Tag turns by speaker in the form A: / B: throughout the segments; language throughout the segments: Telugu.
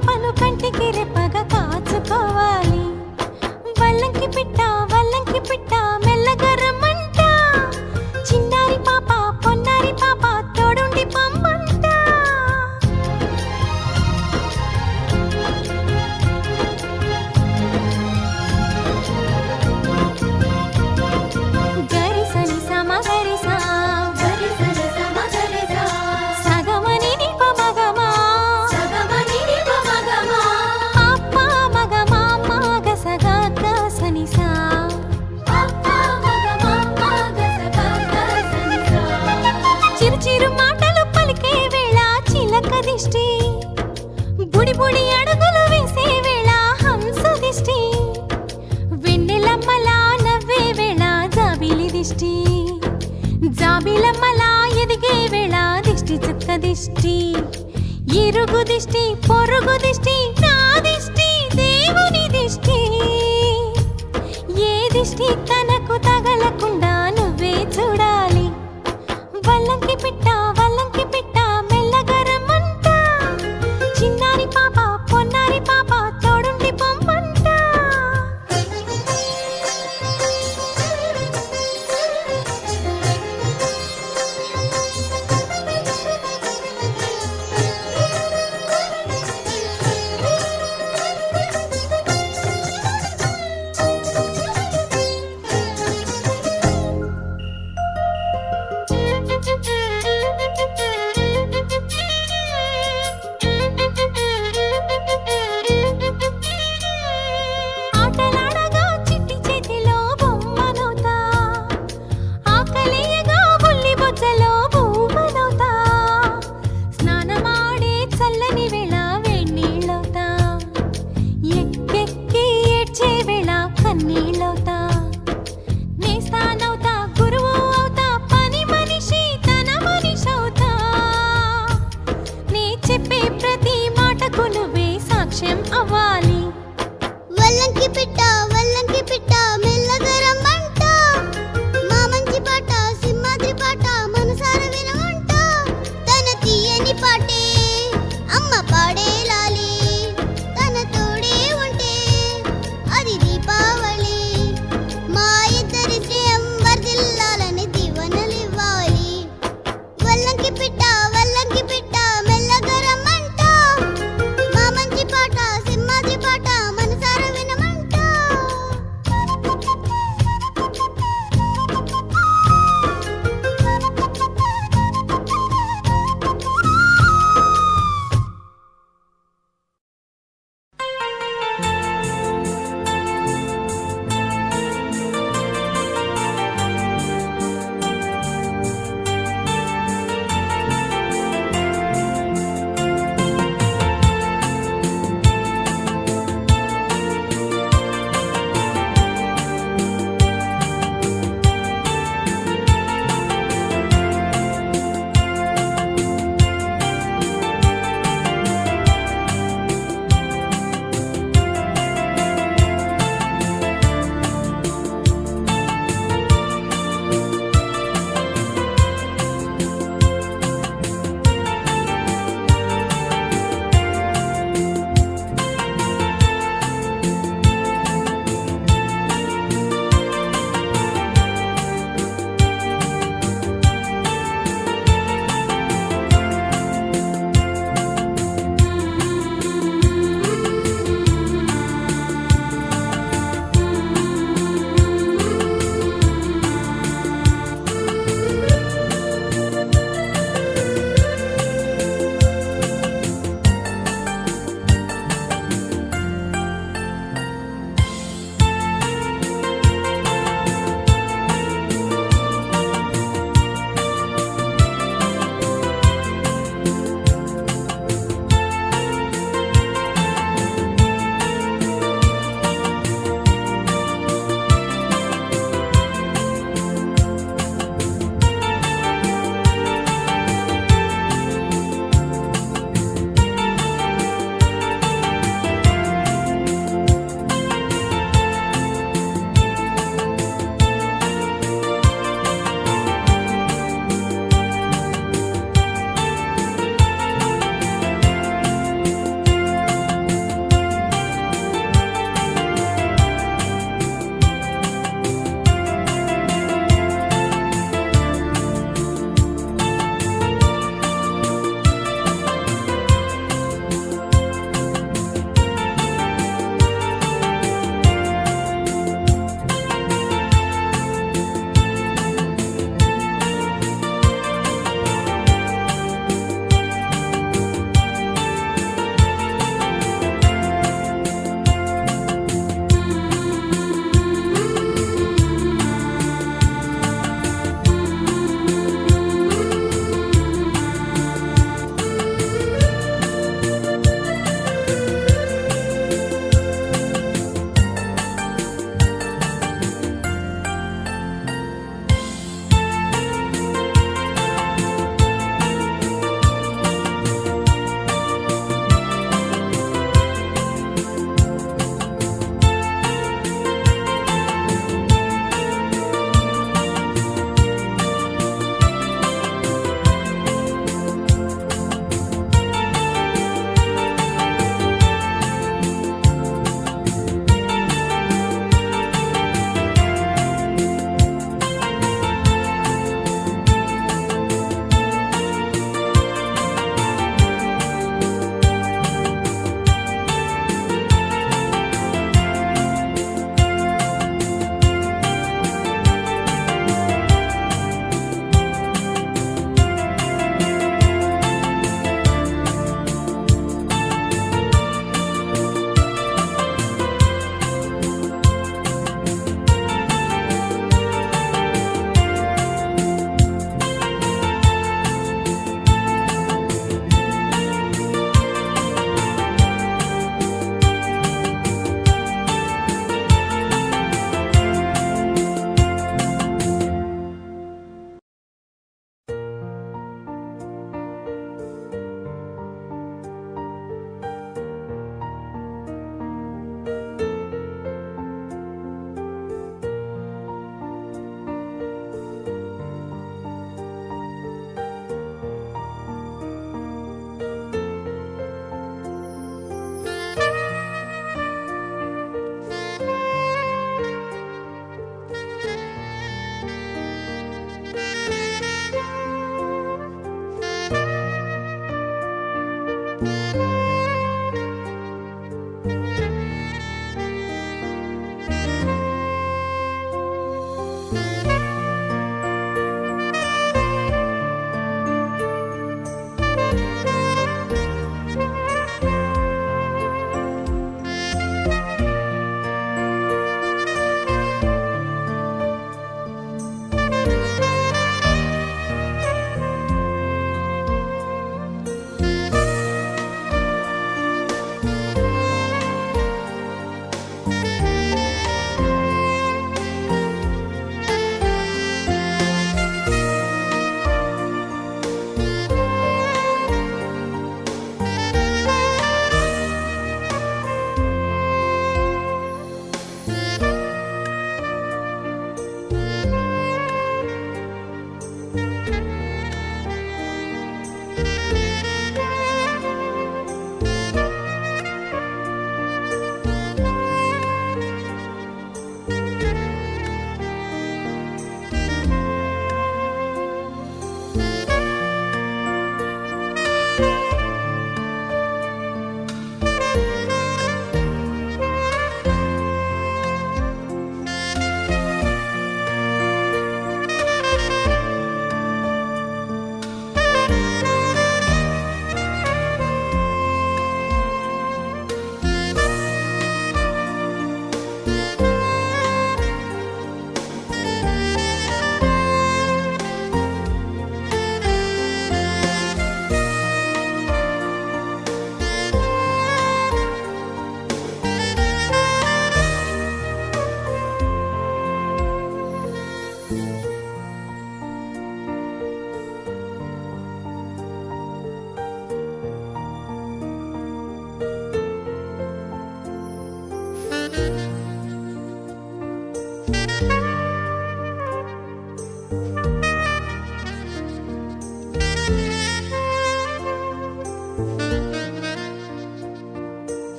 A: పాపను కంటికి రెప్పగా కాచుకోవాలి. వల్లంకి పిట్ట మెల్లగా రమ్మంట. చిన్నారి పాప పొన్నారి పాప తోడుండి పొమ్మంట. గరిసని సమ గరిసా సగమని నిప మగమా పాప మగమా మగ సగా గసని సా. చిరు చిరు మాటలు పలికే వేళ చిలక దిష్టి. బుడి బుడి అడుగులు వేసే వేళ హంస దిష్టి. వెన్నెలమ్మలా నవ్వే వేళ జాబిలి దిష్టి. జాబిలమ్మలా ఎదిగే వేళ దిష్టి చుక్క దిష్టి. ఇరుగు దిష్టి పొరుగు దిష్టి నా దిష్టి దేవుని దిష్టి. ఏ దిష్టి తనకు తగలకుండా నువ్వే చూడాలి. వల్లంకి పిట్ట మెల్లగా రమ్మంట. చిన్నారి పాప పొన్నారి పాప తోడుండి పొమ్మంట. ఆటలాడగా చిట్టి చేతిలో బొమ్మనవుతా. ఆకలేయగా బుల్లి బొజ్జలో భూమనవుతా. స్నానమాడే చల్లని వేళ వేణీళ్ళవుతా. ఎక్కెక్కి ఏడ్చే వేళ కన్నీళ్ళవుతా. నేస్తానవుతా గురువు అవుతా. పని మనిషి తన మనిషవుతా. నీ చెప్పే ప్రతి మాటకు నువ్వే సాక్ష్యం అవ్వాలి.
B: వల్లంకి పిట్ట మెల్లగా రమ్మంట. మా మంచి పాట సింహాద్రి పాట మనసార వినమంట. తన తీయని పాటే అమ్మ పాడేలాలి. తన తోడే ఉంటే అది దీపావళి. మా ఇద్దరి శ్రేయం వర్ధిల్లాలని దీవెనలివ్వాలి. వల్లంకి పిట్ట మెల్లగా రమ్మంట. మా మంచి పాట సింహాద్రి పాట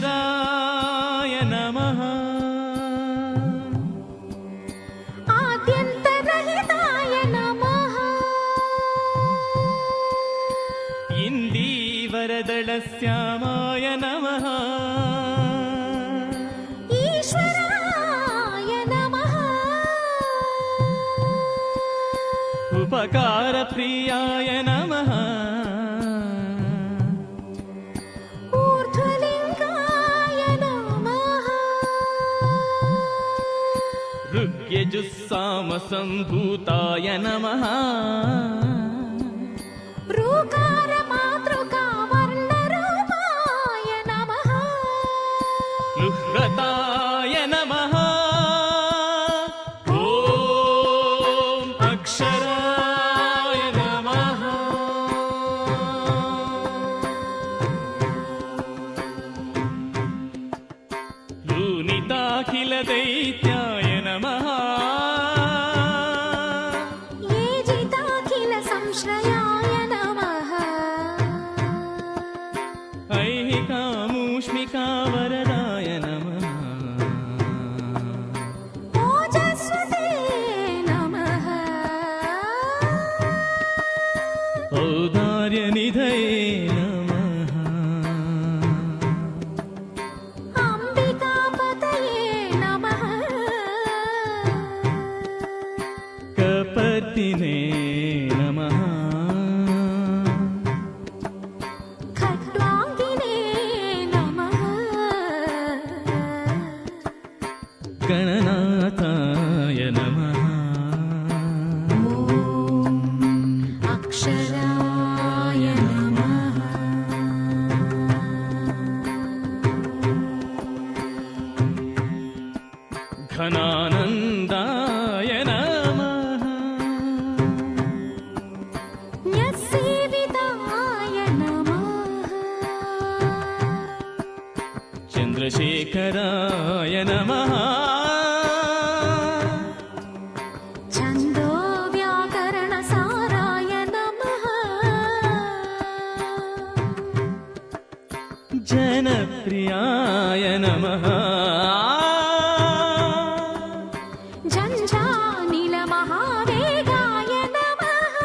C: అక్షరాయ నమః
A: ఆద్యంతరహితాయ నమః
C: ఇందీవరదళశ్యామాయ నమః
A: ఈశ్వరాయ నమః
C: ఉపకారప్రియాయ నమః
A: ఊర్ధ్వలింగాయ నమః
C: ఋగ్యజుస్సామసంభూతాయ నమః
A: ఋకార మాతృకా వర్ణరూపాయ నమః
C: లుహ్రతాయ నమః ఓం అక్షరాయ నమః లూనితాఖిల దైత్యాయ నమః
A: ఏజితాఖిల సంశ్రయాయ నమః
C: ఐహికామూష్మికా వరదాయ నమః
A: ఓజస్వతే నమః
C: ఔదార్యనిధయే నమః
A: అంబికాపతయే నమః
C: కపర్దినే నమః
A: ఖడ్వాంగినే నమః
C: గణనాథాయ నమః
A: అక్షరాయ నమః
C: ఘనానందాయ నమః ప్రియాయ నమః
A: జంఝానిల మహావేగాయ నమః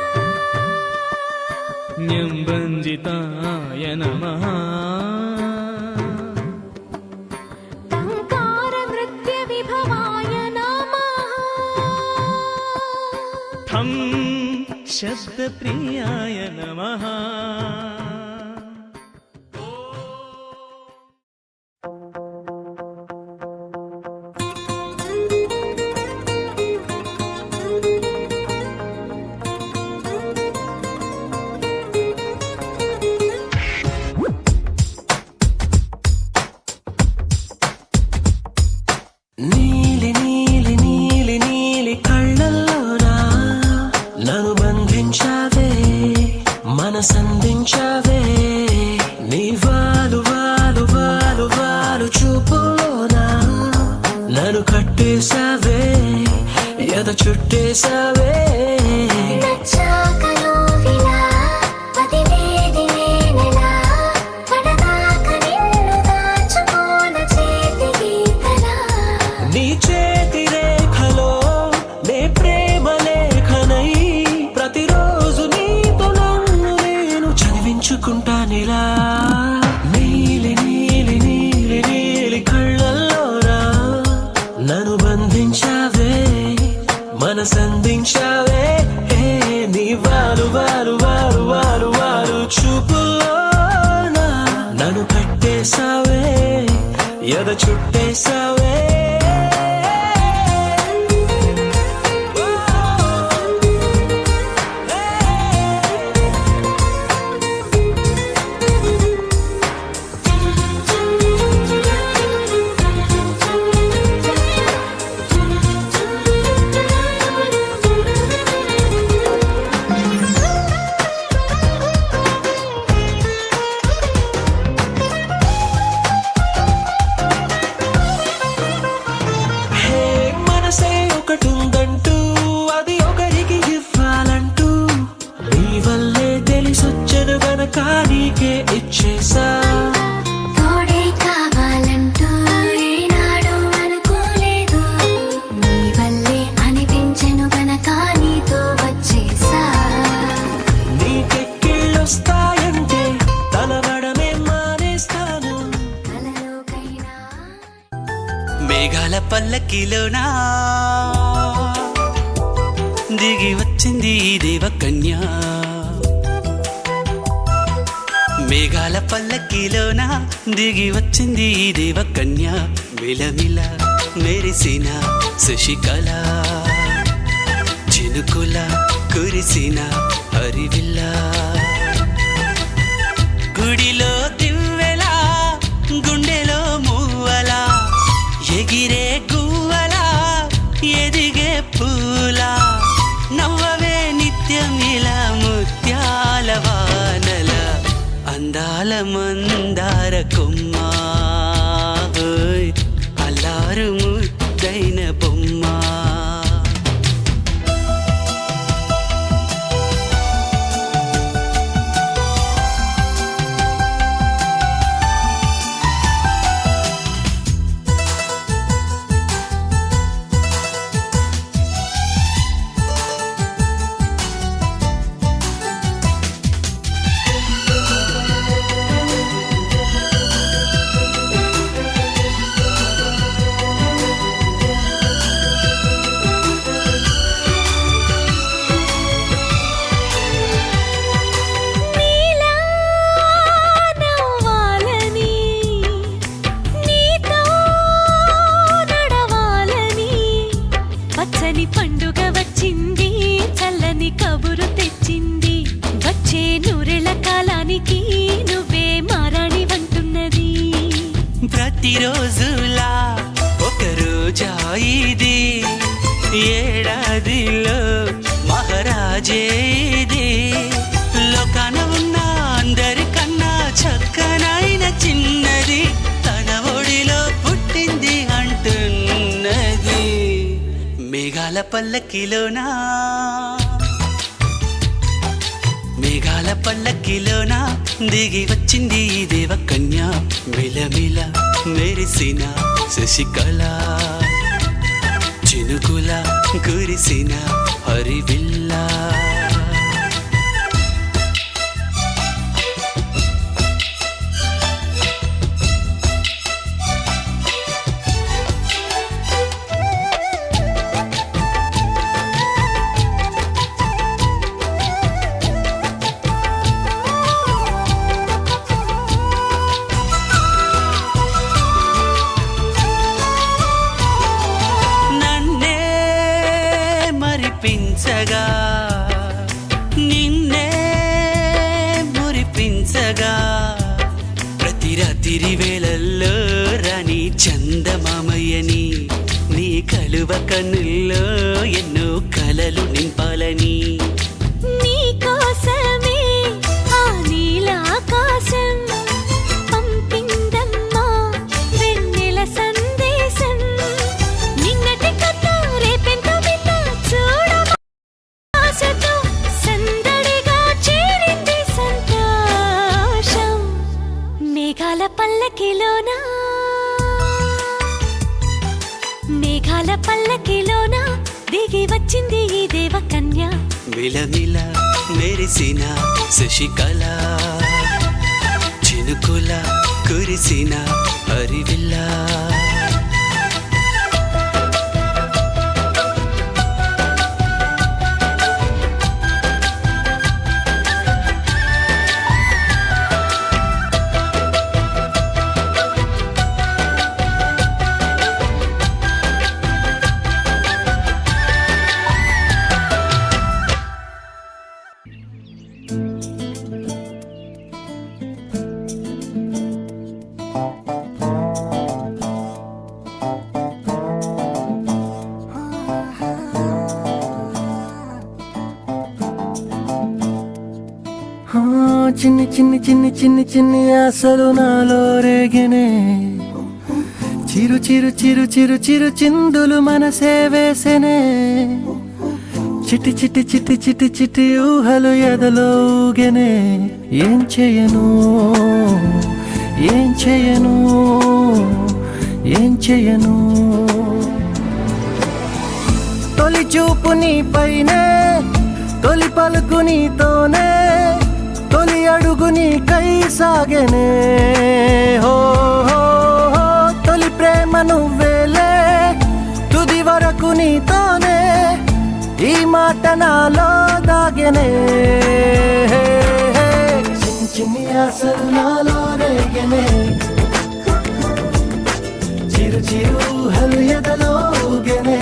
C: న్యంబంజితాయ నమః
A: టంకార నృత్య విభవాయ నమః
C: ఠం శబ్దప్రియాయ నమః
D: నీలి నీలి నీలి నీలి కళ్ళల్లోనా నన్ను బంధించావే మనసందించావే నీ వాలు వాలు వాలు వాలు చూపులోనా నన్ను కట్టేశావే ఎద చుట్టేశావే
B: నచ్చాకలో విలా పదివేది నేనెలా కడదాక నిన్ను దాచుకోన చేతి గీతలా
D: నీ చేతి రేఖలో నే ప్రేమ లేఖనై ప్రతిరోజు నీతో నన్ను నేను చదివించుకుంటానిలా నీలి నీలి నీలి నీలి కళ్ళల్లోరా నన్ను బంధించావే మనసందించావే నీ వారు వారు వారు వారు వారు చూపులోనా నన్ను కట్టేశావే ఎద చుట్టేశావే హే మనసే ఒకటుందంటూ అది ఒకరికి ఇవ్వాలంటూ నీ వల్లే తెలిసొచ్చను గనక నీకే ఇచ్చేసా
B: తోడే కావాలంటూ ఏనాడు అనుకోలేదు నీ వల్లే అనిపించెను గనక నీతో వచ్చేసా
D: నీకెక్కిళ్ళొస్తాయంటే తలవడమే మానేస్తాను
B: కలలోకైనా
E: మేఘాల పల్లకిలోనా దిగి వచ్చింది ఈ దేవకన్య మేఘాల పల్లకిలోనా దిగి వచ్చింది ఈ దేవకన్య మిలమిల మెరిసిన శశికళ చినుకుల కురిసిన హరివిల్ల గుడిలో దివ్వెలా గుండెలో మూవలా ఎగిరే గువ్వలా ఎదిగే పూలా నవ్వవే నిత్యమిలా ముత్యాల వానల అందాల మందార కొమ్మ ఓయ్ అల్లారు ముద్దైన బొమ్మ
A: నీలా నవ్వాలని నీతో నడవాలని పచ్చని పండుగ వచ్చింది చల్లని కబురు తెచ్చింది వచ్చే నూరెళ్ళ కాలానికి నువ్వే మారాణి వంటున్నది
E: ప్రతిరోజులా ఒక రోజా ఇది ఏడాదిలో మహారాజే ఇది లోకాన ఉన్న అందరికన్నా చక్కనైన చిన్నది తన ఒడిలో పుట్టింది అంటున్నది మేఘాల పల్లకిలోనా మేఘాల పల్లకిలోన దిగి వచ్చింది ఈ దేవ కన్య మిలమిల మెరిసిన శశికళ చినుకుల కురిసిన హరివిల్లా మరిపించగా నిన్నే మురిపించగా ప్రతి రాత్రి వేళల్లో రాణి చందమామయ్యని నీ కలువ కన్నుల్లో ఎన్నో కలలు నింపాలని
A: నీ కోసమే ఆ నీలాకాశం పంపిందమ్మా వెన్నెల సందేశం నిన్నటి కథ రేపెంతో వింత చూడమా ఆశతో సందడిగా చేరింది సంతోషం మేఘాల పల్లకిలోన దిగి వచ్చింది ఈ దేవ కన్య
E: మిలమిల మెరిసిన శశికళ చినుకుల కురిసిన హరివిల్లా
D: చిన్ని చిన్ని చిన్ని చిన్ని చిన్ని ఆశలు నాలో రేగినే చిరు చిరు చిరు చిరు చిరు చిందులు మనసే వేసెనే చిటి చిటి చిటి చిటి చిటి ఊహలు ఎదలో ఊగెనే ఏం చేయను ఏం చేయను ఏం చేయను తొలి చూపు నీ పైనే తొలి పలుకు నీతోనే తొలి అడుగు నీకై సాగెనే హో హో హో తొలి ప్రేమ నువ్వేలే తుది వరకు నీతోనే ఈ మాట నాలో దాగెనే చిన్ని చిన్ని ఆశలు నాలో రేగెనే చిరు చిరు ఊహలు ఎదలో ఊగెనే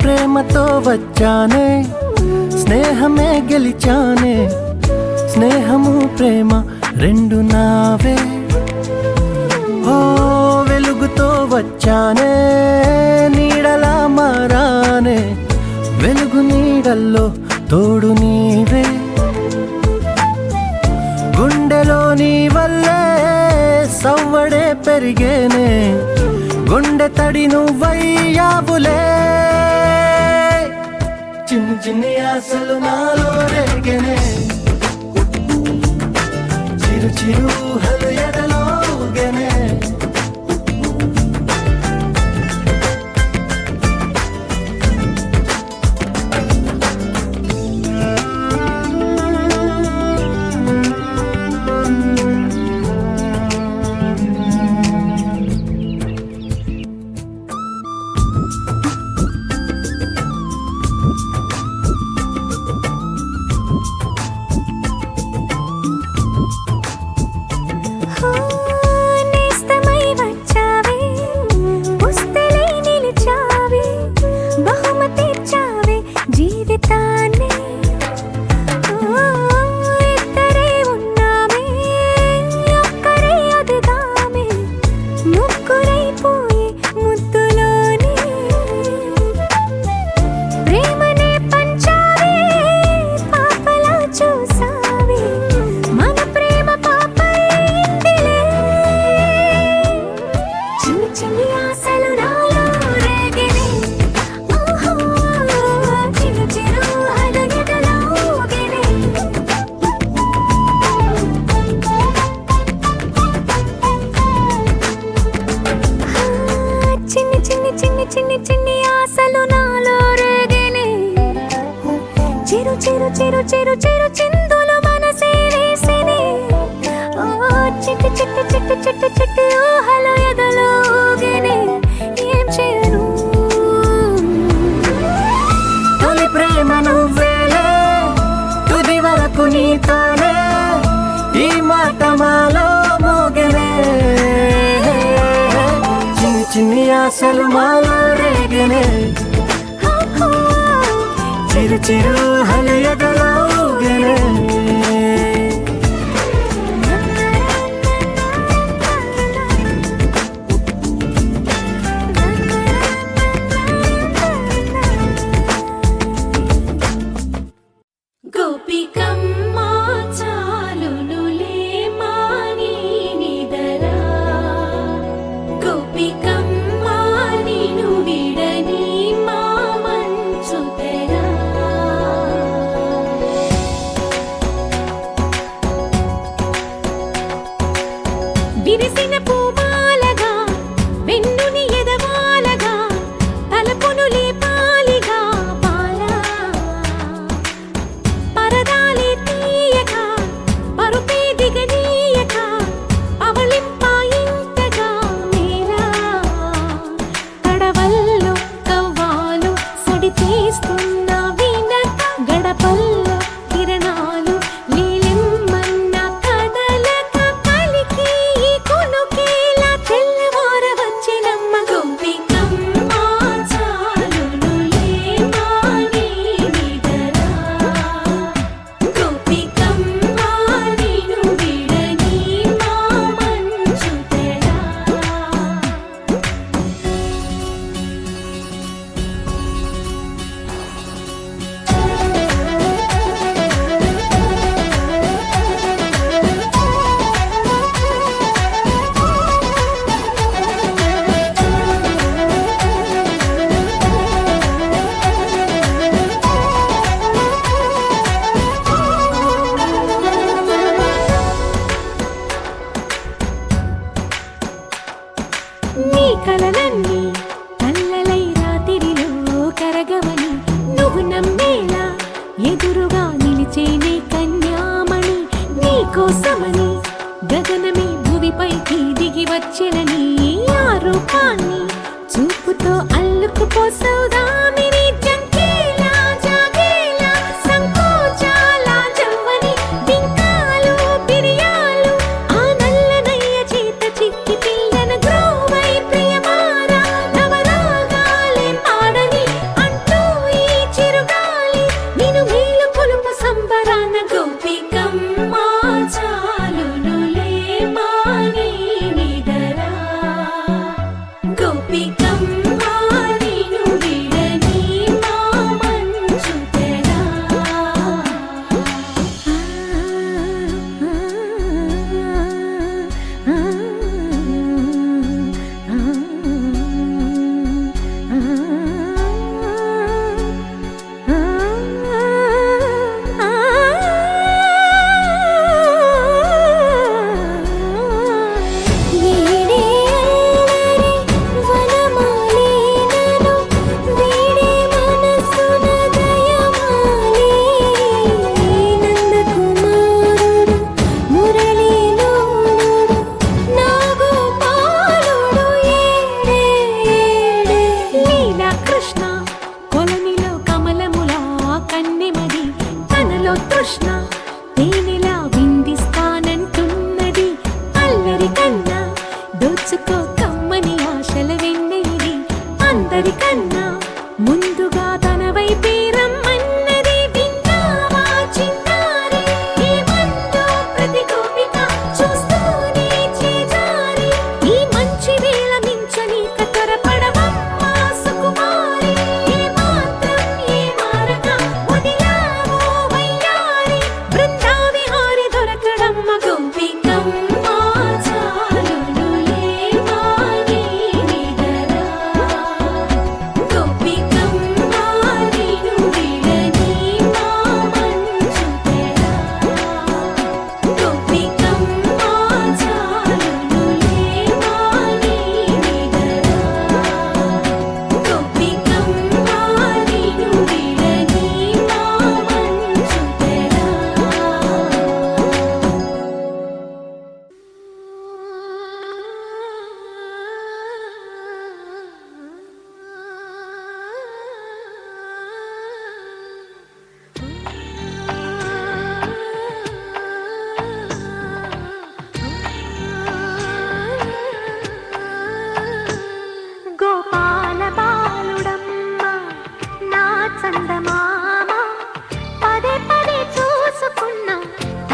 D: ప్రేమతో వచ్చానే స్నేహమే గెలిచానే స్నేహము ప్రేమ రెండు నావే ఓ వెలుగుతో వచ్చానే నీడలా మారానే వెలుగు నీడల్లో తోడు నీవే గుండెలో నీ వల్లే సవ్వడే పెరిగేనే గుండె తడి నువ్వయ్యావులే చిన్ని చిన్ని ఆశలు నాలో రేగెనే చిరు చిరు ఊహలు ఎదలో ఊగెనే నీతోనే ఈ మాట మాలో మోగనే చిన్ని చిన్ని ఆశలు మాలో రేగనే చిరు చిరు హలయదలో ఊగనే
A: గోపికమ్మ చాలునులే మాని నిదరా గోపికమ్మ నిను విడని మా మంచు తెరా విరిసిన పూమాలగా వెన్నుని ఎదవాలగా తలపును లేపాలిగా బాలా పరదాలే తీయక పరుపే దిగనీయక అవలింపాయింతగా మేరా కడవల్లో కవ్వాలు సడి తీస్తున్న వినక గడపల్లో కిరణాలు నీలిమ్మన్న కదలక కలికి ఈ కొనుకేలా తెల్లవార వచ్చినమ్మ గోపికమ్మ చాలునులే మాని నిదరా గోపికమ్మ నిను విడని మా మంచు తెరా నీ కలలన్నీ కల్లలై రాత్రిలో కరగవని నువ్వు నమ్మేలా ఎదురుగా నిలిచేనే కన్యామణి నీ కోసమని గగనమే భువిపైకి దిగి వచ్చినని ఆ రూపాన్ని చూపుతో అల్లుకుపోసౌదామిని జంకేలా జాగేలా సంకోచాల జవ్వని బింకాలు బిరియాలు ఆ నల్లనయ్య చేత చిక్కి పిల్లన గ్రోవై ప్రియమారా నవరాగాలే పాడని అంటూ ఈ చిరుగాలి నిను మేలు కొలుపు సంబరాన గోపికమ్మ చాలునులే మాని నిదరా గోపికమ్మ నిను విడ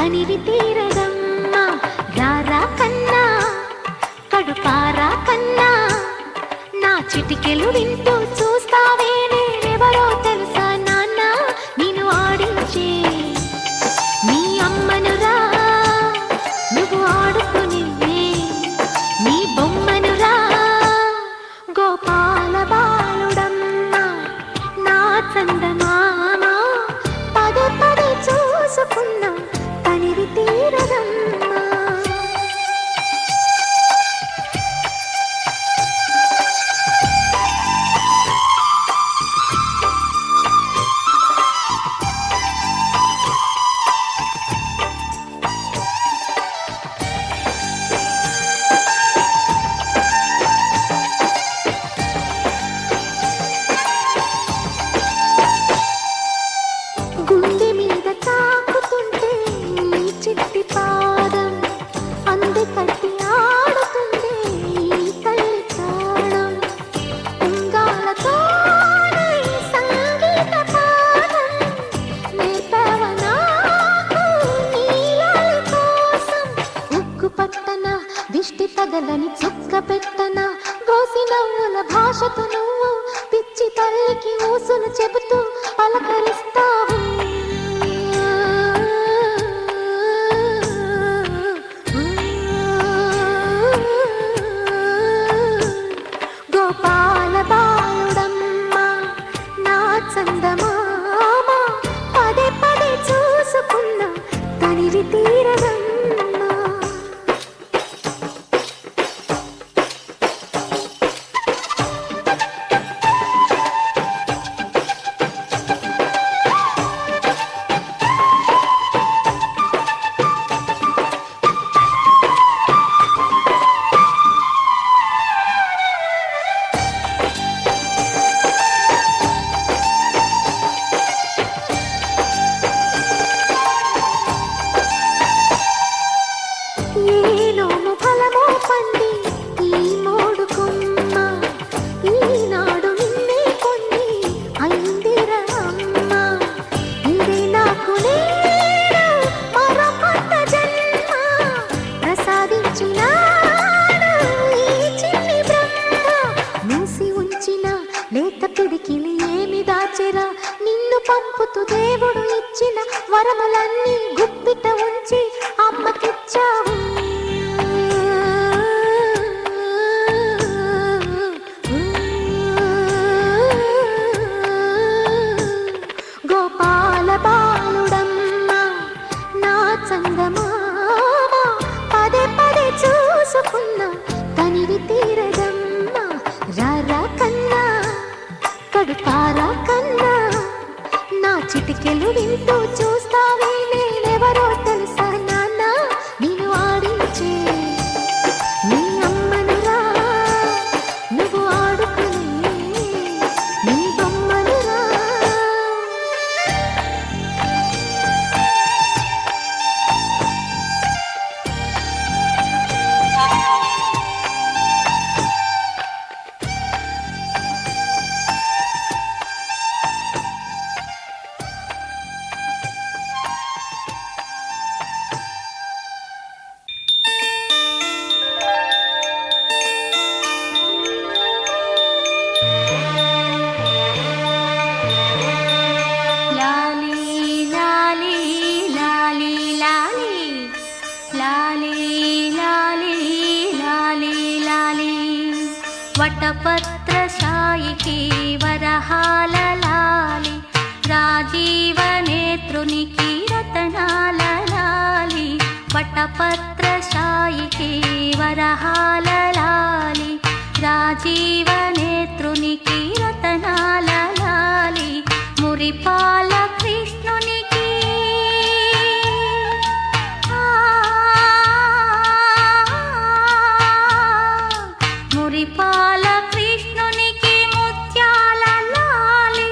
A: తనివి తీరదమ్మ రారా కన్నా కడుపారా కన్నా నా చిటికెలు వింటూ చూస్తావే నేనెవరో తెలుసా నాన్న నిన్ను ఆడించే నీ అమ్మనురా నువ్వు ఆడుకుని నీ బొమ్మనురా గోపాల బాలుడమ్మ నా చందమామ పదే పదే చూసుకున్నా తనివి తీరదమ్మా గుండె మీద తాకుతుంటే నీ చిట్టి పాదం అంది కట్టి ఆడుతుండే ఈ తల్లి ప్రాణం ఉంగాలతోనే సంగీత పాఠం నేర్పవ నాకు నీలాలి కోసం ఉక్కు పట్టన దిష్టి తగలని చుక్క పెట్టన గోసి నవ్వుల భాషతో నువ్వు పిచ్చి తల్లికి ఊసులు చెబుతూ పలకరిస్తావు గోపాల బాలుడమ్మ నా చందమామ పదే పదే చూసుకున్నా తనివి తీరదమ్మా ఏలోను ఫలమో పండి ఈ మోడు కొమ్మ ఈనాడు నిన్నే కొన్ని అయిందిరా అమ్మ ఇదే నాకు నేడు మరో కొత్త జన్మ ప్రసాదించినాడు ఈ చిన్ని బ్రహ్మ మూసి ఉంచిన లేత పిడికిలి ఏమి దాచెరా నిన్ను పంపుతూ దేవుడు ఇచ్చిన వరములన్నీ గుప్పిట ఉంచి అమ్మకిచ్చావు గోపాల బాలుడమ్మ నా చందమామ పదే పదే చూసుకున్నా తనివి తీరదమ్మ రారా కన్నా కడుపారా కన్నా నా చిటికెలు వింటూ చూస్తావే నేనెవరో తెలుసా నాన్న నిన్ను ఆడించే నీ అమ్మనురా నువ్వు ఆడుకునే నీ బొమ్మనురా లాలి లాలి లాలి లాలి లాలి లాలి లాలి లాలి వటపత్ర సాయికి వరహాల లాలి రాజీవ నేత్రునికి రతనాల లాలి వటపత్ర సాయికి వరహాల లాలి రాజీవ నేత్రునికి రతనాల లాలి మురిపాల కృష్ణునికి మురిపాల కృష్ణునికి ముత్యాల లాలి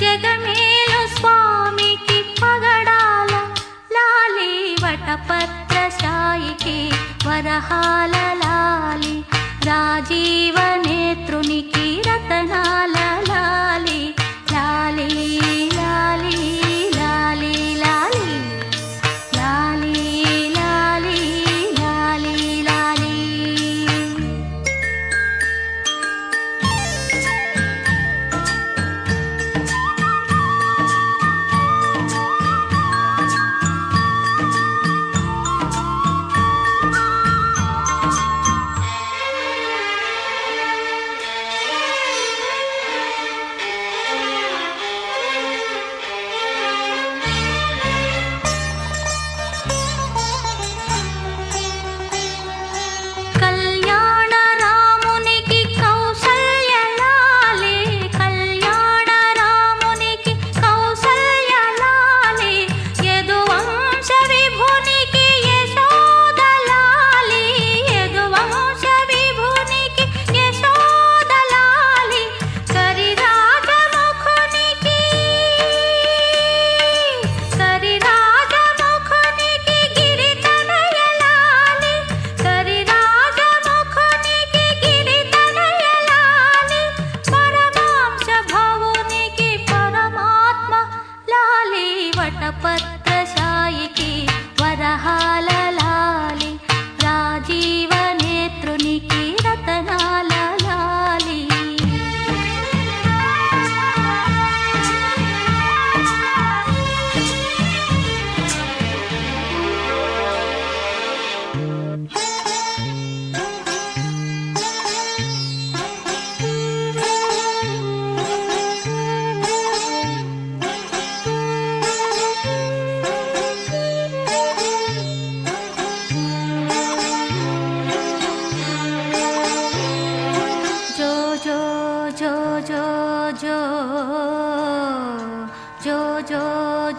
A: జగమేలు స్వామికి పగడాల లాలి వటపత్ర సాయికి వరహాల లాలి రాజీవ నేత్రునికి రతనాల లాలి లాలి లాలి లాలి లాలి లాలి విభునికి యశోదలాలి యదువంశ విభునికి యశోదలాలి కరిరాజముఖునికి గిరితనయలాలి కరిరాజముఖునికి గిరితనయలాలి పరమాంశ భవునికి పరమాత్మ లాలి వటపత్రశాయికి వరహాల లాలి రాజీవ నేత్రునికి రతనాల లాలి జో జో జో జో జో జో జో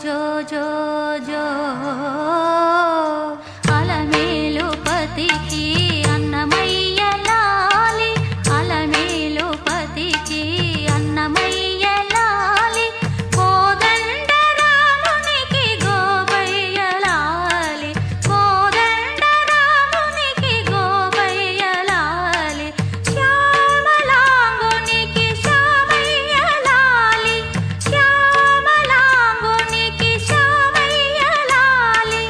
A: జో జో జో అలమేలుపతికి అన్నమయ్య లాలి అలమేలుపతికి అన్నమయ్య లాలి కోదండరామునికి గోపయ్య లాలి కోదండరామునికి గోపయ్య లాలి శ్యామలాంగునికి శ్యామయ్య లాలి శ్యామలాంగునికి శ్యామయ్య లాలి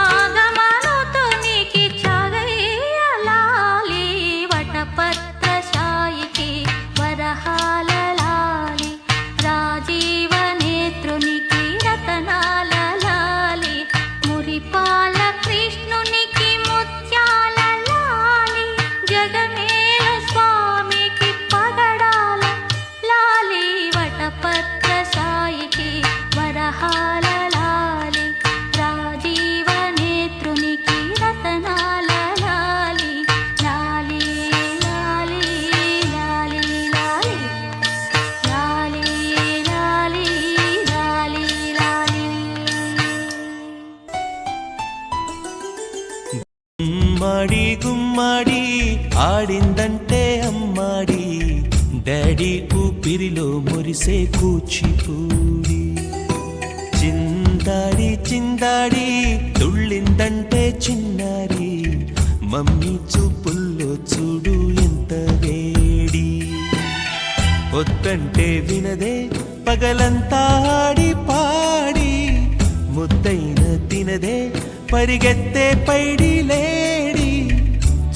A: ఆగమనుతునికి చగయ్య లాలి వటపత్రశాయికి వరహాల లాలి రాజీవ నేత్రునికి రతనాల లాలి మురిపాల కృష్ణునికి ముత్యాల లాలి జగమేల స్వామికి పగడాల లాలి వటపత్రశాయికి వరహాల లాలి రాజీవ నేత్రునికి రతనాల లాలి లాలి లాలి లాలి లాలి లాలి లాలి లాలి లాలి
F: గుమ్మడి గుమ్మడి ఆడిందంటే అమ్మాడి డాడీ ఊపిరిలో మురిసే కూచిపూడి చిందాడి చిందాడి తుళ్ళిందంటే చిన్నారి మమ్మీ చూపుల్లో చూడు ఎంత వేడి వద్దంటే వినదే పగలంతా ఆడి పాడి ముద్దైన తినదే పరిగెత్తే పైడి లేడి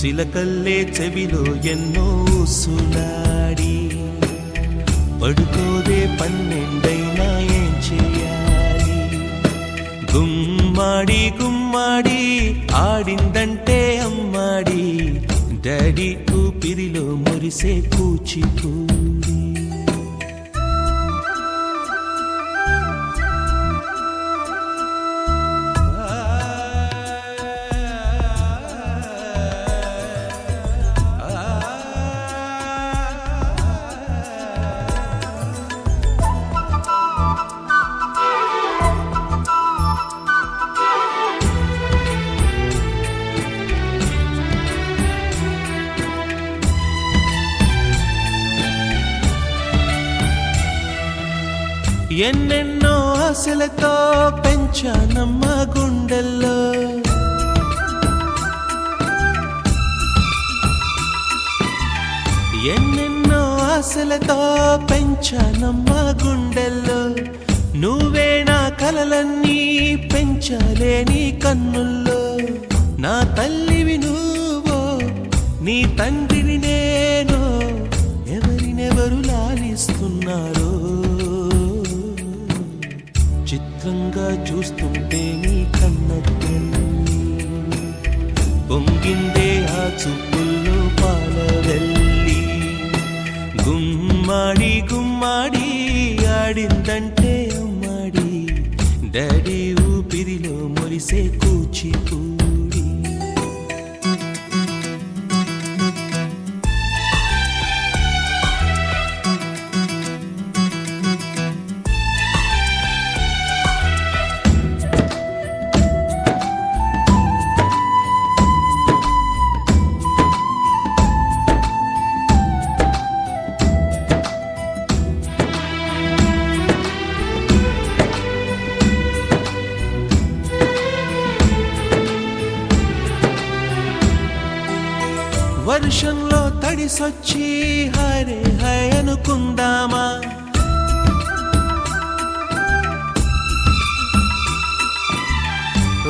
F: చిలకల్లే చెవిలో ఎన్నో సులాడి పడుకోదే పన్నెండైనా ఏం చేయాలి గుమ్మాడి గుమ్మాడి ఆడిందంటే అమ్మాడి డాడీ ఊపిరిలో మురిసే కూచిపూడి ఎన్నెన్నో ఆశలతో పెంచానమ్మ గుండెల్లో ఎన్నెన్నో ఆశలతో పెంచానమ్మ గుండెల్లో నువ్వే నా కలలన్నీ పెంచాలే నీ కన్నుల్లో నా తల్లివి నువ్వో నీ తండ్రిని నేను ఎవరినెవరు లాలిస్తున్నారో చిత్రంగా చూస్తుంటే నీ కన్నెల్లి పొంగిందే ఆ చూపుల్లో పాలవెల్లి గుమ్మాడి గుమ్మాడి ఆడిందంటే అమ్మాడి డాడీ ఊపిరిలో మురిసే కూచిపూడి వర్షంలో తడిసొచ్చి హరే హై అనుకుందామా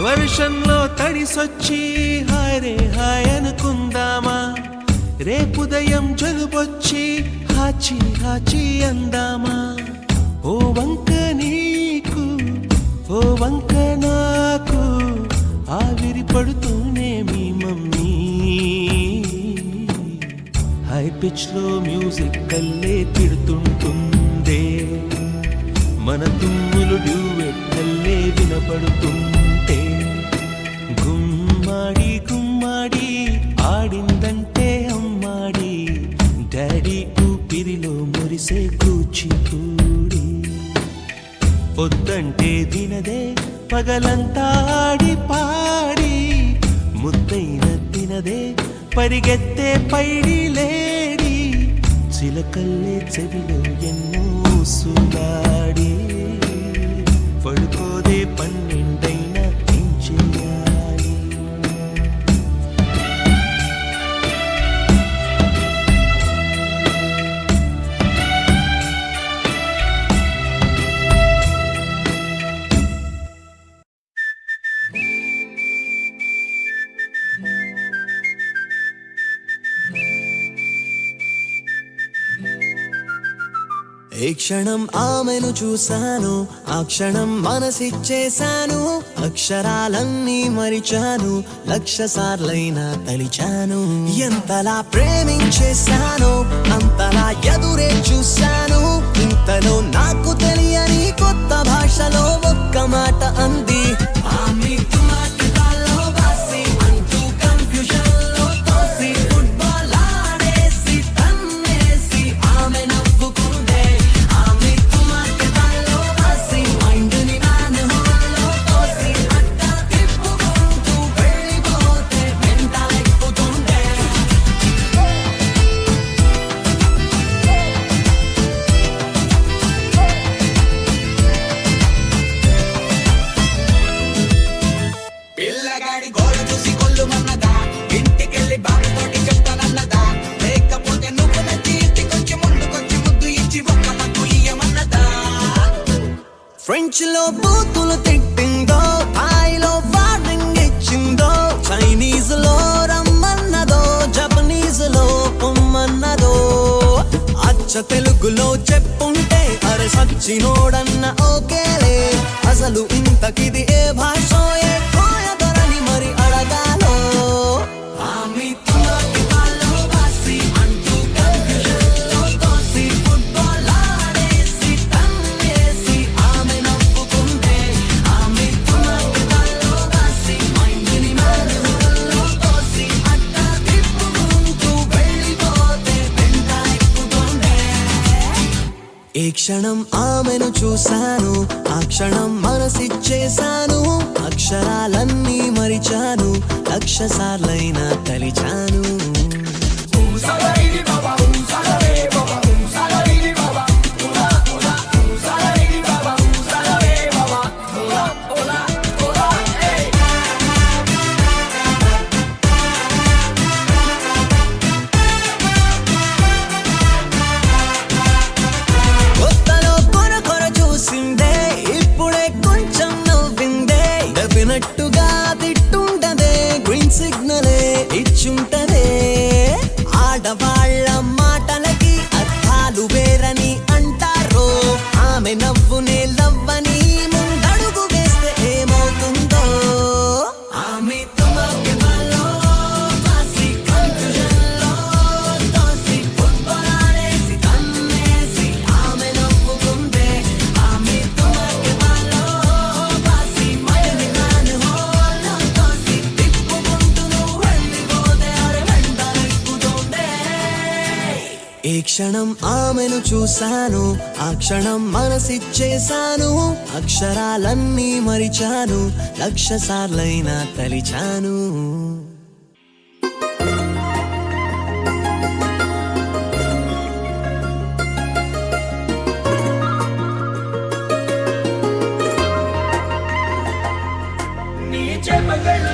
F: వర్షంలో తడిసొచ్చి హరే హాయ్ అనుకుందామా రేపుదయం జలుబొచ్చి హాచి హాచి అందామా ఓ వంక నీకు ఓ వంక నాకు ఆవిరి పడుతూనే మీ మమ్మీ హై పిచ్ లో మ్యూజిక్ కల్లే తిడుతుంటుందే మన తుమ్ములు డ్యూయెట్ కల్లే వినపడుతుంటే గుమ్మాడి గుమ్మాడి ఆడిందంటే అమ్మాడి డాడీ ఊపిరిలో మురిసే కూచిపూడి పొద్దంటే దినదే పగలంతా ఆడి పాడి ముద్దైన తినదే పరిగెత్తే పైడి లేడి చిలకల్లే చెవిలో ఎన్నో సులాడి పడుకోదే పన్నెండైనా ఏం చేయాలి
D: ఏ క్షణం ఆమెను చూశాను ఆ క్షణం మనసిచ్చేశాను అక్షరాలన్నీ మరిచాను లక్ష సార్లైనా తలిచాను ఎంతలా ప్రేమించేశాను అంతలా ఎదురే చూశాను ఇంతలో నాకు తెలియని కొత్త భాషలో ఒక్క మాట అంది ఫ్రెంచ్ లో బూతులు తిట్టిందో థాయిలో వార్నింగ్ ఇచ్చిందో చైనీస్ లో రమ్మన్నదో జపనీస్ లో పొమ్మన్నదో అచ్చ తెలుగులో చెప్పుంటే అరే సచ్చినోడన్న ఓకేలే అసలు ఇంతకిది ఏ భాష ఏ కోయదొరని మరి అడగాలో ఏ క్షణం ఆమెను చూశాను ఆ క్షణం మనసిచ్చేశాను అక్షరాలన్నీ మరిచాను లక్ష సార్లైనా తలిచాను నట్టుగా తిట్టుంటదే గ్రీన్ సిగ్నలే ఇచ్చుంటదే ఆడవాళ్ళ మాటలకి అర్థాలు వేరని అంటారు ఆమె నవ్వునే లవ్వని ముందడుగు వేస్తే ఏమవుతుందో ఆమె ఏ క్షణం ఆమెను చూశాను ఆ క్షణం మనసిచ్చేశాను అక్షరాలన్నీ మరిచాను లక్ష సార్లైనా తలిచాను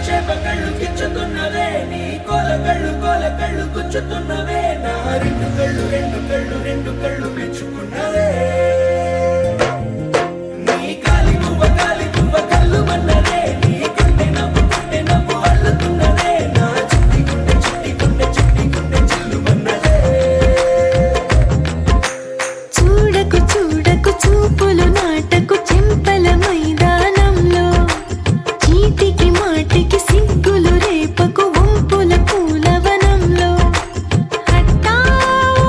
G: చేపగళ్ళు కిచ్చుతున్నదే నీ కొలగ
F: కళ్ళు కోల కళ్ళు గుచ్చుతున్నవే నా రెండు కళ్ళు రెండు కళ్ళు మెచ్చుకున్నవే నీ కాలి పువ్వ కళ్ళు మన్నదే నీ గుండె నవ్వు అల్లుతున్నదే నా చిట్టి గుండె చిల్లు మన్నదే
A: చూడకు చూడకు చూపులు నాటకు చెంపల మైదానంలో చీటికి మాటికి సిగ్గులు రేపకు వంపుల పూలవనంలో అట్టావో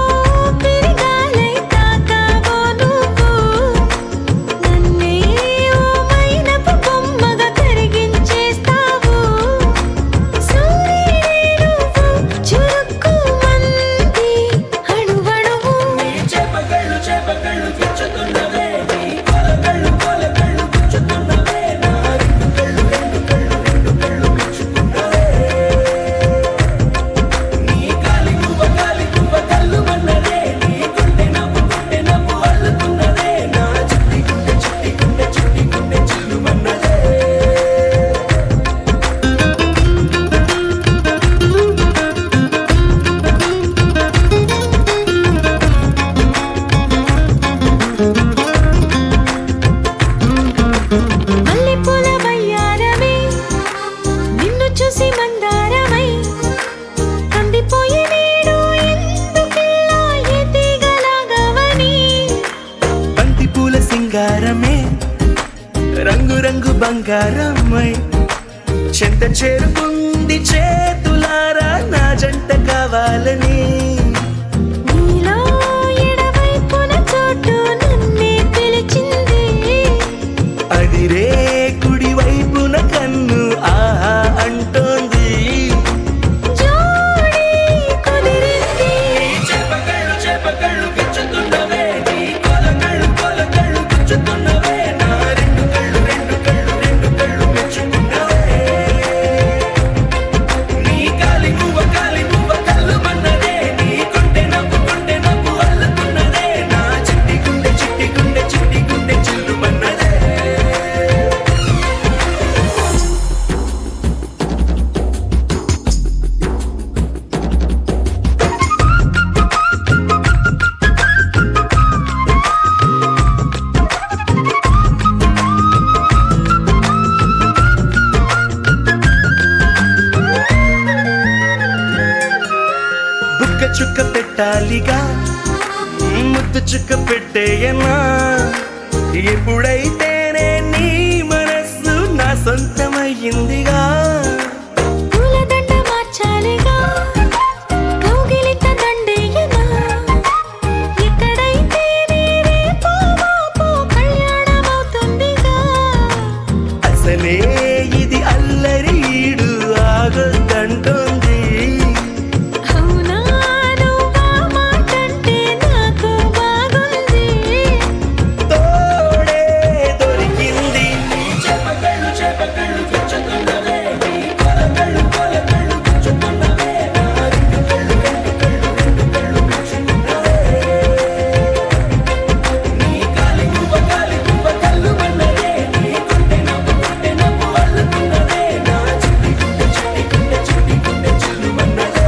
A: పిరిగాలై తాకావో నువ్వు నన్నే ఓ మైనపు బొమ్మగా కరిగించేస్తావు సూర్యుడే నువ్వు చురుక్కుమంది అణువణువు
F: చేపకళ్ళు గిచ్చుతున్నవే నీ కోల కళ్ళు గుచ్చుతున్నవే నా రెండు కళ్ళు మెచ్చుకున్నవే నీ కాలి పువ్వ కళ్ళు మన్నదే నీ గుండె నవ్వు అల్లుతున్నదే నా చిట్టి గుండె చిల్లు మన్నదే
A: మల్లెపూల వయ్యారమే నిన్ను చూసి మందారమై కందిపోయి నేడు ఎందుకిలా ఎదిగలాగవని
F: బంతి పూల సింగారమే రంగు బంగారమై చెంత చేరుకుంది చేతులారా నా జంట కావాలని
A: నీలో ఎడవైపున చోటు నన్నే పిలిచింది
F: అదిరే కుడి వైపున కన్ను ఆహా అంటోంది
A: జోడి కుదిరింది
F: చేపకళ్ళు గిచ్చుతున్నవే నీ కోల కళ్ళు గుచ్చుతున్నవే నా రెండు కళ్ళు మెచ్చుకున్నవే నీ కాలి పువ్వ కళ్ళు మన్నదే నీ గుండె నవ్వు అల్లుతున్నదే నా చిట్టి గుండె చిల్లు మన్నదే బుక్క చుక్క పెట్టాలిగా ముద్దు చుక్క పెట్టేయనా ఎప్పుడైతేనే నీ మనస్సు నా సొంతమయ్యిందిగా
A: పూలదండ మార్చాలిగా కౌగిలిత దండేయనా ఎక్కడైతే రేపో మాపో కళ్యాణమవుతుందిగా
F: అసలే ఇది అల్లరి ఈడు ఆగొద్దంటోంది
A: అవునా నువ్వా మాటంటే నాకు బాగుంది
F: తోడే దొరికింది చేపకళ్ళు గిచ్చుతున్నవే నీ కోల కళ్ళు గుచ్చుతున్నవే నా రెండు కళ్ళు మెచ్చుకున్నవే నీ కాలి పువ్వ కళ్ళు మన్నదే నీ గుండె నవ్వు అల్లుతున్నదే నా చిట్టి గుండె చిల్లు మన్నదే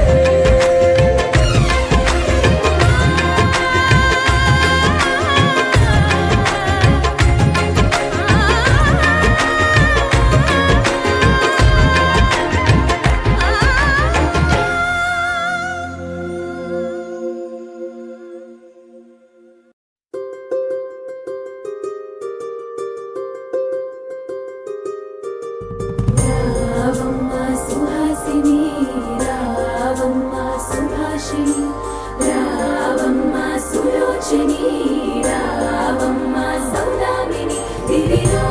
B: రావమ్మ సుహాసిని రావమ్మ సుభాషిణి రావమ్మ సులోచని రావమ్మ సౌదామిని దిగిరో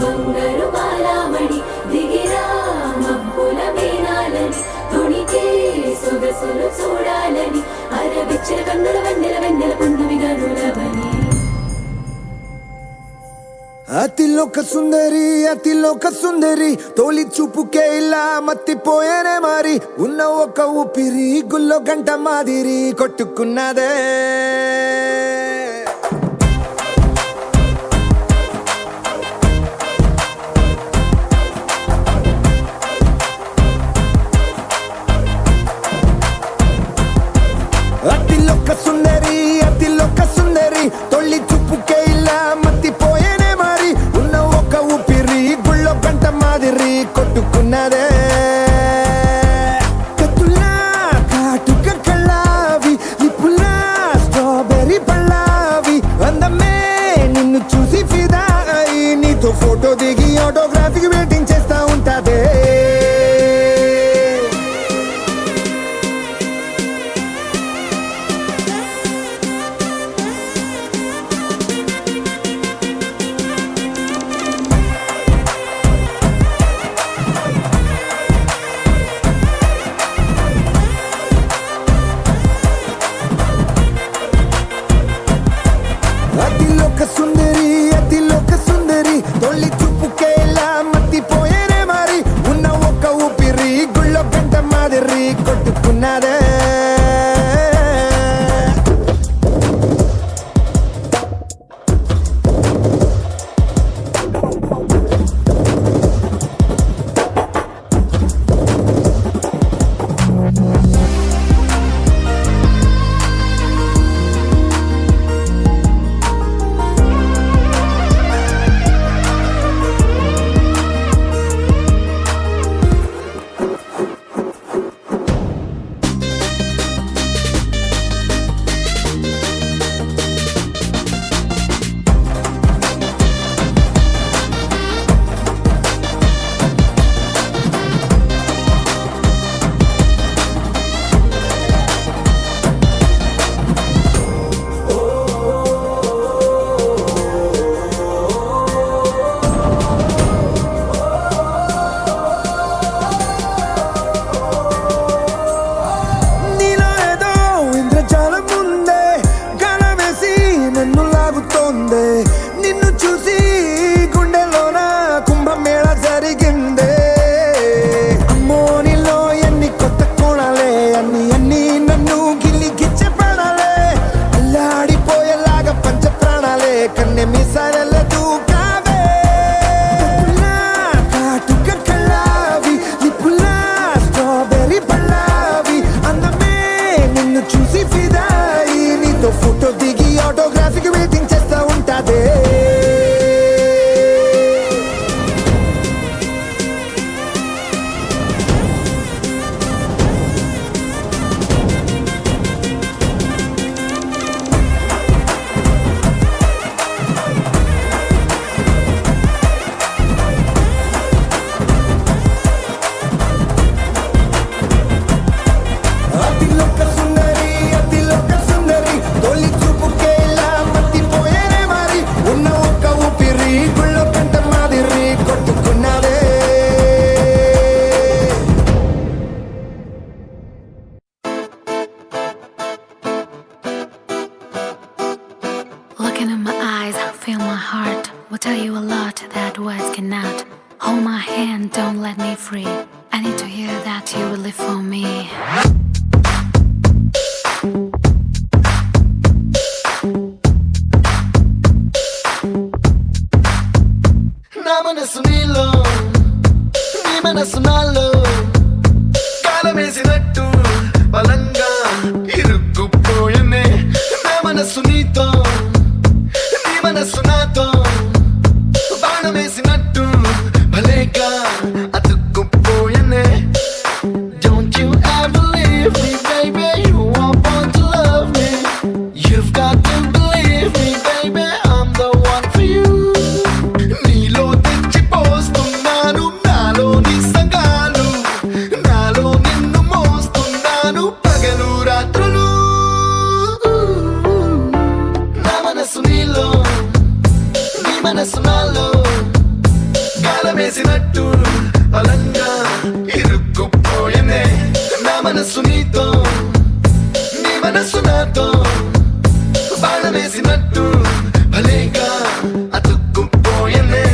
B: బంగారు బాలామణి దిగిరా మబ్బుల మేనాలని తొణికే సొగసులు చూడాలని అరవిచ్చల కన్నుల వెన్నెల పున్నమిగా నులవని
D: అతిలోక సుందరి తోలి చూపుకే ఇలా మత్తిపోయేనే మారి ఉన్న ఒక ఊపిరి గుల్లో గంట మాదిరి కొట్టుకున్నదే
B: that you will live for me.
F: నా మనసు నీలో నీ మనసు నాలో కాలమేసినట్టు బలంగా ఇరుక్కుపోయనే నా మనసు నీతో నీ మనసు నాతో బాణమేసినట్టు భలేగా అతుక్కుపోయనే. Don't you ever leave me, baby, you are born to love me. You've got to believe me, baby, I'm the one for you. నీలో తెచ్చిపోస్తున్నాను నాలోని సంగాలు, నాలో నిన్ను మోస్తున్నాను పగలు రాత్రులు. నా మనసు నీలో నీ మనసు నాలో గాలమేసినట్టు బలంగా ఇరుక్కుపోయనే నా మనసు నీతో నీ మనసు నాతో బాణమేసినట్టు భలేగా అతుక్కుపోయనే.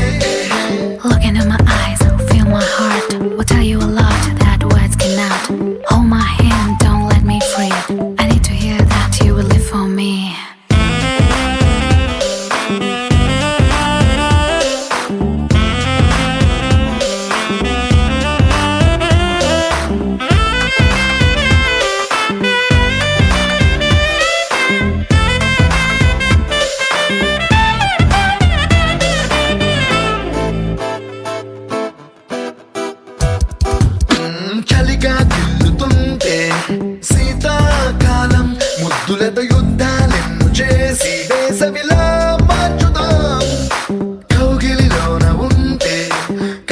B: Look into my eyes, feel my heart. Will tell you a lot that words cannot. Hold my hand, don't let me free. I need to hear that you will live for me.
F: చలిగా తిల్లుతుంటే శీతాకాలం ముద్దులతో యుద్ధాలెన్ను చేసి వేసవిలా మార్చుదాం. కౌగిలిలోన ఉంటే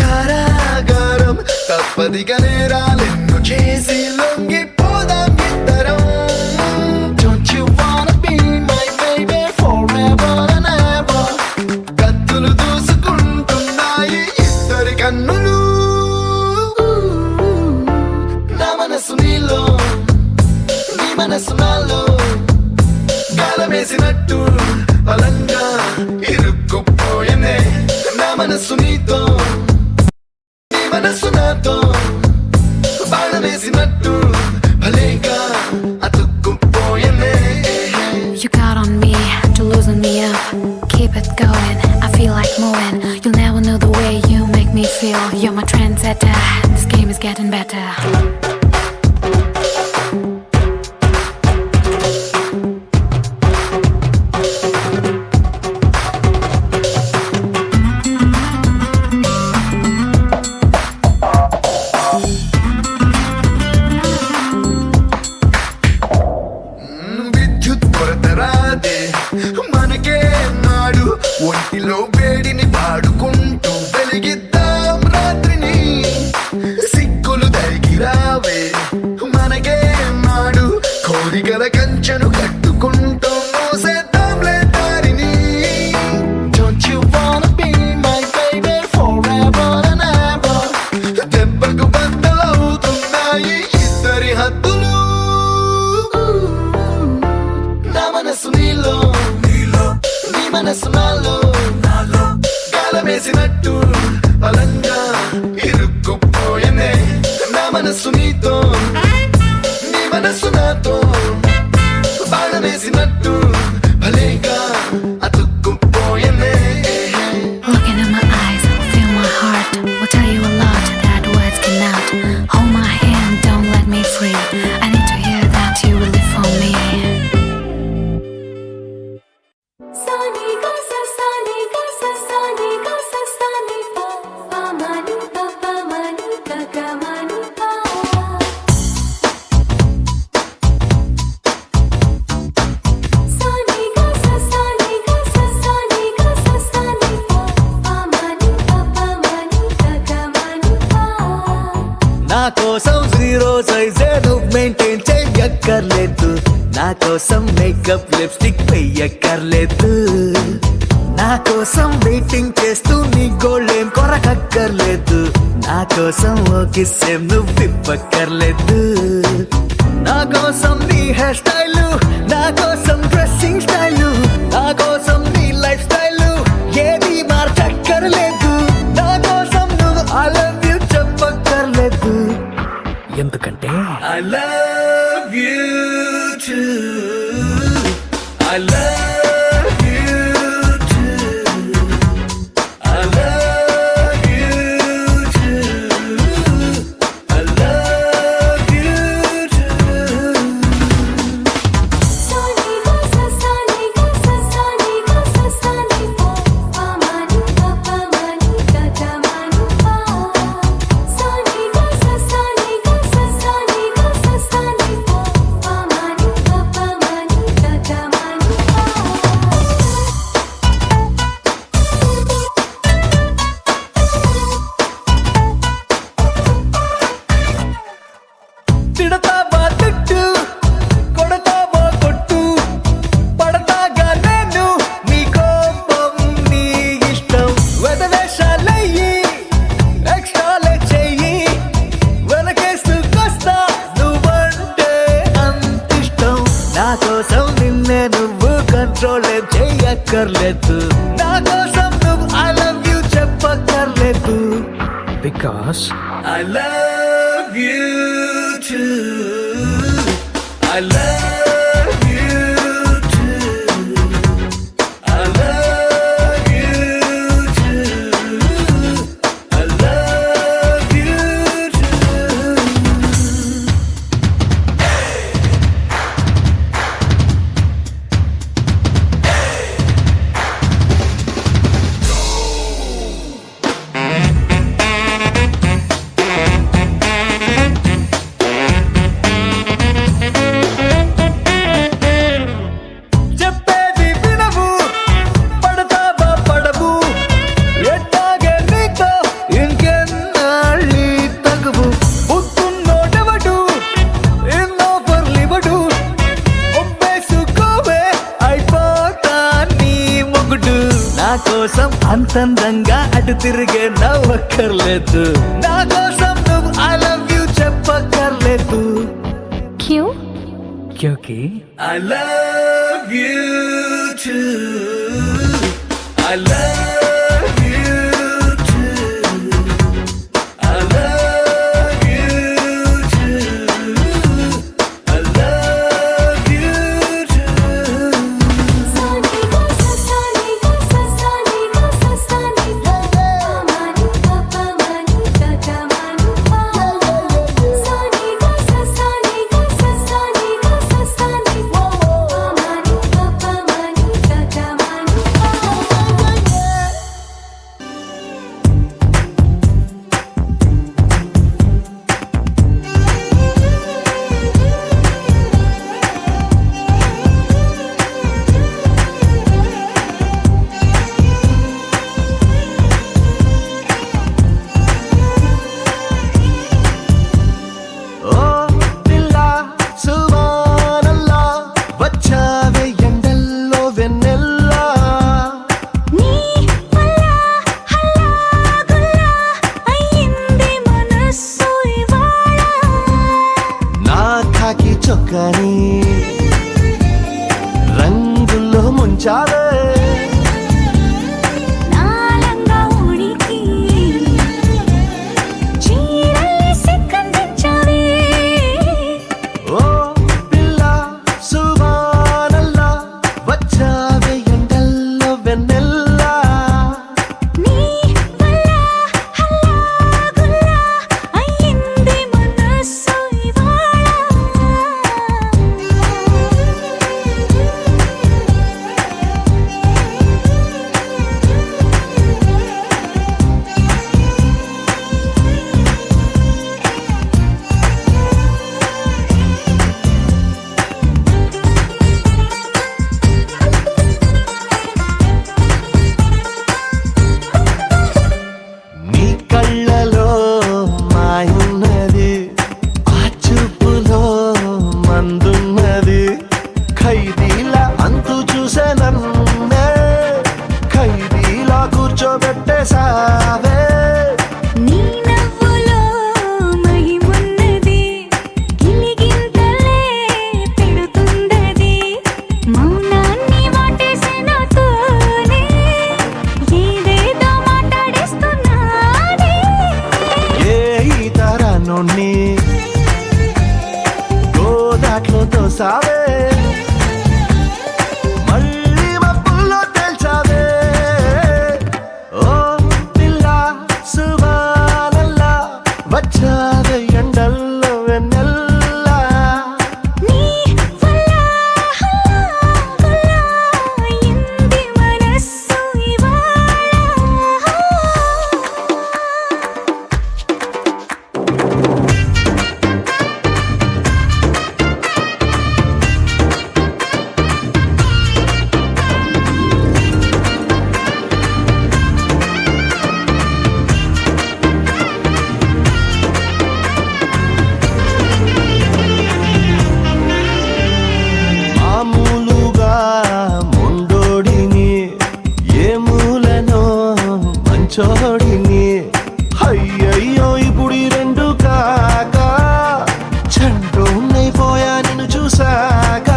F: కారాగారం తప్పదిగా నేరాలెన్ను చేసి లొంగిపోదాం ఇద్దరం. Don't you wanna be my baby forever and ever? కత్తులు దూసుకుంటున్నాయి ఇద్దరి కన్నులు. నా మనసు నీలో నీ మనసు నాలో గాలమేసినట్టు బలంగా ఇరుక్కుపోయనే నా మనసు నీతో నీ మనసు నాతో బాణమేసినట్టు భలేగా అతుక్కుపోయనే.
B: You got on me to loosen me up. Keep it going, I feel like moving. You'll never know the way you make me feel. You're my trendsetter, this game is getting better.
F: విద్యుత్ కొరత రాదే మనకే నాడు ఒంటిలో వేడిని పాడుకుంటూ వెలిగిద్దాం రాత్రిని. సిగ్గులు దరికి రావే మనకే నాడు కోరికల కంచెను కట్టుకుంటూ మోసేద్దాంలే దారిని. Don't you wanna be my baby forever and ever? దెబ్బకు బద్దలవుతున్నాయి ఇద్దరి హద్దులు. నా మనసు నీలో నీ మనసు నాలో గాలమేసినట్టు బలంగా ఇరుక్కుపోయనే నా మనసు నీతో నీ మనసు నాతో బాణమేసినట్టు భలేగా అతుక్కుపోయనే.
B: Look into my eyes, feel my heart. Will tell you a lot that words cannot. Hold my hand, don't let me free. I need to hear that you will live for me.
A: Sani ga sa sani ga sa sani ga sa sani pa pa mani pa ga mani pa. Sani ga sa sani ga sa sani ga sa sani pa pa mani ga mani pa.
G: నా కోసం జీరో సైజే నువ్వు మెయింటైన్ చెయ్యక్కర్లేదు. నా కోసం మేకప్ లిప్స్టిక్ వెయ్యక్కర్లేదు. నా కోసం వెయిటింగ్ చేస్తూ నీ గోల్డేం కొరకక్కర్లేదు. నా కోసం ఓ కిస్సేం నువ్వు ఇవ్వక్కర్లేదు. నా కోసం నీ హెయిర్ స్టైల్, నా కోసం డ్రెస్సింగ్ స్టైల్, నా కోసం నీ లైఫ్ స్టైల్ ఏది మార్చక్కర్లేదు. నా కోసం నువ్వు I love you చెప్పక్కర్లేదు. ఎందుకంటే I love you too. I love you too. I love you too. I love you too.
A: సాని గా ససాని గా ససాని గా ససాని పా పామని పా పామని గా గమని పా సాని గా ససాని గా ససాని గా ససాని పా పామని పా పామని గా గమని పా
G: తిడతావా తిట్టు, కొడతావా కొట్టు, పడతాగా నేను నీ కోపం నీ ఇష్టం. వెదవేషాలయ్యి ఎక్స్ట్రాలే చెయ్యి, వెనకేసుకొస్తా నువ్వంటే అంతిష్టం. నా కోసం నిన్నే నువ్వు కంట్రోల్ చెయ్యక్కర్లేదు, నా కోసం నువ్వు ఐ లవ్ యూ చెప్పక్కర్లేదు. Because I love you too. I love you too. I love you too. I love you too. చెప్పేది వినవు, పడతావా పడవు, ఎట్టాగే నీతో ఇంకెన్నాళ్ళీ తగవు. బుద్ధున్నోడెవడు ఎన్నోఫర్లివడు, ఒప్పేసుకోవే అయిపోతా నీ మొగుడు. నా కోసం అంతందంగా అటు తిరిగే నవ్వక్కర్లేదు, నా కోసం నువ్వు ఐ లవ్ యూ చెప్పక్కర్లేదు.
A: క్యూ
G: क्योंकि I love you too. I love you too. I love you too. I love you too.
A: సాని గా ససాని గా ససాని గా ససాని పా పామని పా పామని గా గమని పా సాని గా ససాని గా ససాని గా ససాని పా పామని పా పామని గా గమని పా
F: ఘాట్లో తోసావే మళ్ళీ మబ్బుల్లో తేల్చావే ఓ పిల్ల సువానల్లా వచ్చావే ఎండల్లో వెన్నెల్లా
A: నీ వల్ల హల్లా ఇంది మనస్సు ఇవాళ
F: మామూలుగా మొండోడిని ఏ మూలనో మంచోడిని అయ్యయ్యో ఇప్పుడు ఈ రెండు కాక చంటోనైపోయా నిన్ను చూసాక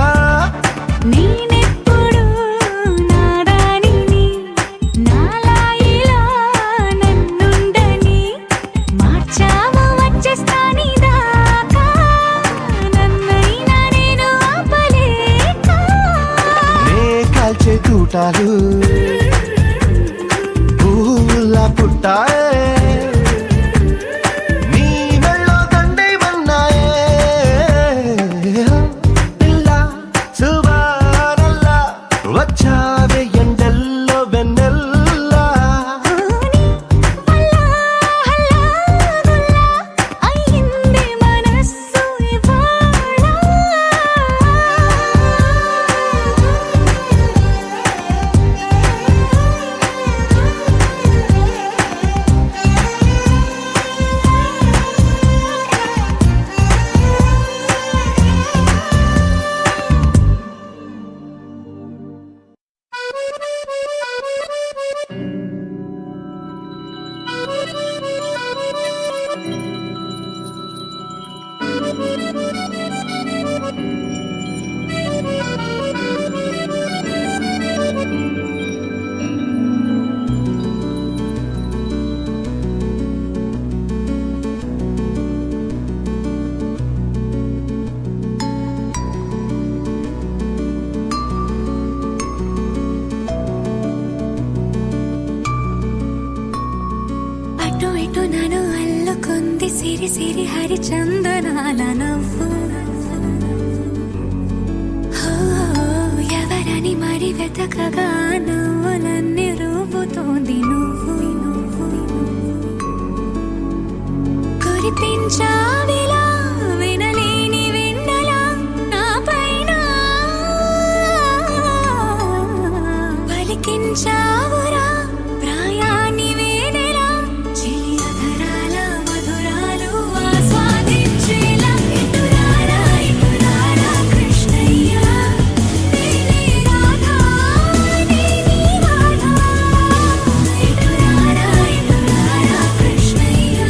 A: నేనెప్పుడు నాదానిని నాలా ఇలా నన్నుండని మార్చావు వచ్చేస్తాని దాకా నన్నైనా నేను ఆపలేక
F: నే కాల్చే తూటాలు పువ్వులా పుట్టాయే నీ మెళ్ళో దండేమన్నాయే పిల్ల సువానల్లా వచ్చావే ఎండల్లో వెన్నెల్లా
A: వల్ల హల్లా అయ్యింది మనస్సు ఇవాళ అటు ఇటు నన్ను అల్లుకుంది సిరి సిరి హరి చందనాల నవ్వు హో, ఎవరని మరి వెతకగా నవ్వులన్నీ రూపుతోంది నువ్వు కురిపించావిలా వినలేని వెన్నెలా నా పైన పలికించావురా ప్రాయాన్ని వేనెలా చిలి అధరాల మధురాలు ఆస్వాదించేలా ఇటురారా కృష్ణయ్య నేనే రాధా నేనే రాధా ఇటురారా కృష్ణయ్య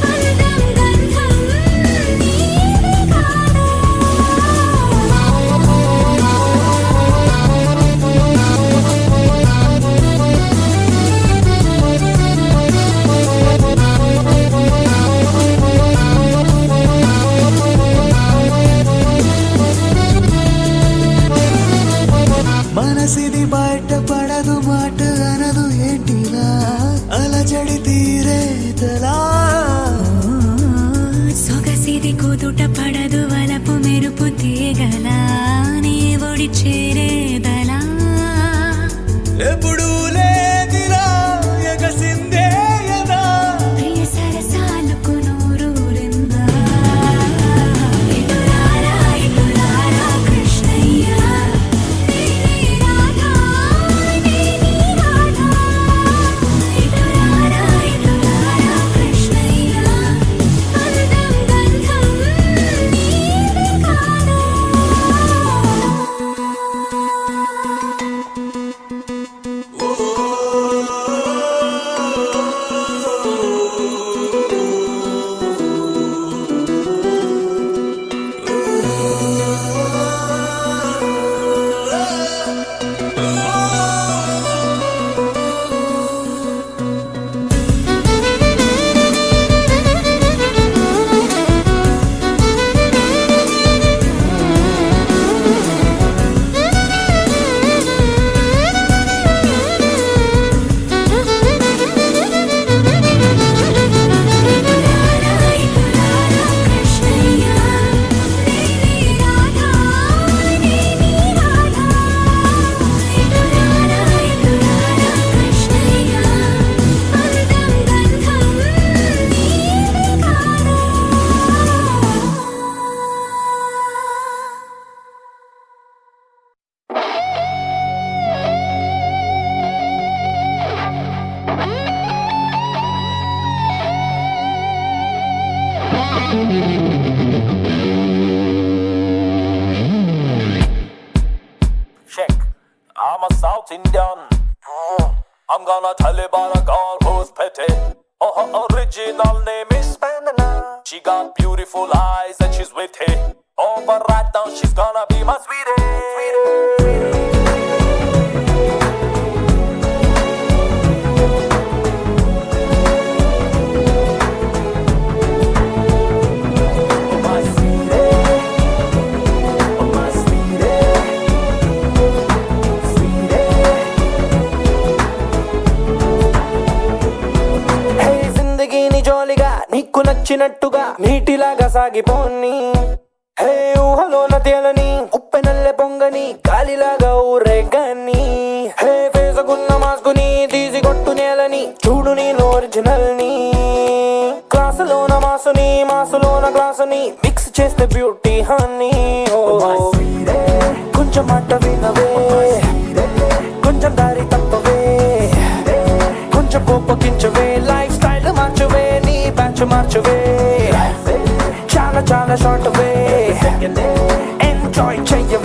A: అందం గంధం నీది కాదా
G: మనసిది బయట పడదు మాట అనదు ఏంటిలా అలజడి తీరేతలా
A: సొగసిది కుదుట పడదు వలపు మెరుపు తీగలా నీ ఒడి చేరేదలా
G: ఎప్పుడు లేదిలా ఎగసిందేయనా
A: ప్రియ సరసాలకు నూరూరిందా ఇటురారా కృష్ణయ్య నేనే రాధా నేనే రాధా ఇటురారా కృష్ణయ్య అందం గంధం నీది కాదా
H: I'm gonna tell about a girl who's pretty. Oh, her original name is Banana. She got beautiful eyes and she's witty. Oh, but right now she's gonna be my sweetie.
I: జాలిగా నీకు నచ్చినట్టుగా నీటిలాగా సాగిపోని హే ఊహలోన తేలని ఉప్పెనల్లె పొంగని గాలిలాగా ఊరేగాని హే వేసుకున్న మాస్కుని తీసి కొట్టు నేలని చూడు నేను ఒరిజినల్ ని క్లాసులోన మాసుని మాసులోన గ్లాసుని మిక్స్ చేస్తే బ్యూటీ హనీ కొంచెం మాట వినవే కొంచెం దారి తప్పవే కొంచెం కోపగించవే లైఫ్ స్టైల్ మార్చవే నీ బ్యాచ్ మార్చవే చాలా చాలా షార్ట్ వే ఎంజాయ్ చెయ్య